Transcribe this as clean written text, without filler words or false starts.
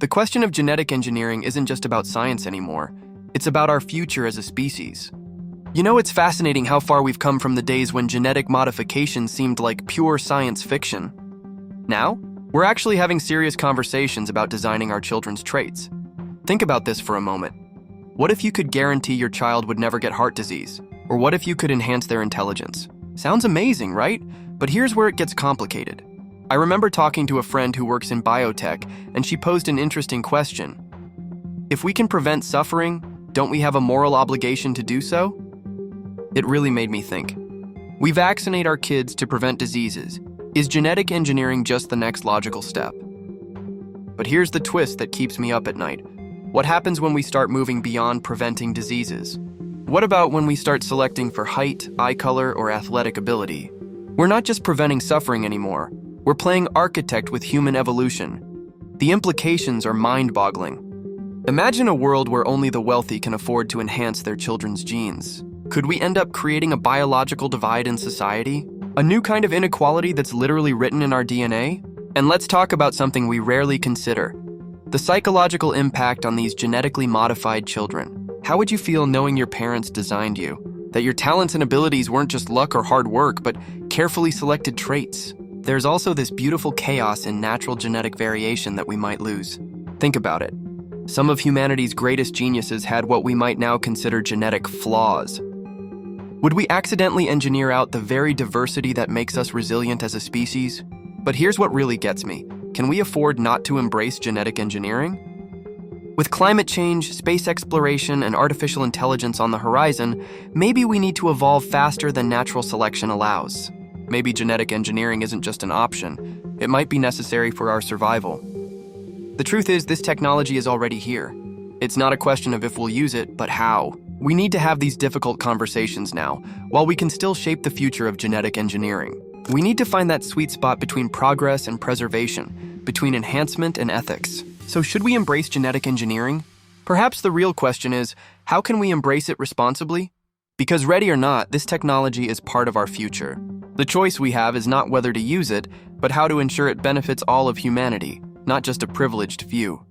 The question of genetic engineering isn't just about science anymore. It's about our future as a species. You know, it's fascinating how far we've come from the days when genetic modification seemed like pure science fiction. Now, we're actually having serious conversations about designing our children's traits. Think about this for a moment. What if you could guarantee your child would never get heart disease? Or what if you could enhance their intelligence? Sounds amazing, right? But here's where it gets complicated. I remember talking to a friend who works in biotech, and she posed an interesting question. If we can prevent suffering, don't we have a moral obligation to do so? It really made me think. We vaccinate our kids to prevent diseases. Is genetic engineering just the next logical step? But here's the twist that keeps me up at night. What happens when we start moving beyond preventing diseases? What about when we start selecting for height, eye color, or athletic ability? We're not just preventing suffering anymore. We're playing architect with human evolution. The implications are mind-boggling. Imagine a world where only the wealthy can afford to enhance their children's genes. Could we end up creating a biological divide in society? A new kind of inequality that's literally written in our DNA? And let's talk about something we rarely consider. The psychological impact on these genetically modified children. How would you feel knowing your parents designed you? That your talents and abilities weren't just luck or hard work, but carefully selected traits? There's also this beautiful chaos in natural genetic variation that we might lose. Think about it. Some of humanity's greatest geniuses had what we might now consider genetic flaws. Would we accidentally engineer out the very diversity that makes us resilient as a species? But here's what really gets me. Can we afford not to embrace genetic engineering? With climate change, space exploration, and artificial intelligence on the horizon, maybe we need to evolve faster than natural selection allows. Maybe genetic engineering isn't just an option. It might be necessary for our survival. The truth is, this technology is already here. It's not a question of if we'll use it, but how. We need to have these difficult conversations now, while we can still shape the future of genetic engineering. We need to find that sweet spot between progress and preservation, between enhancement and ethics. So should we embrace genetic engineering? Perhaps the real question is, how can we embrace it responsibly? Because ready or not, this technology is part of our future. The choice we have is not whether to use it, but how to ensure it benefits all of humanity, not just a privileged few.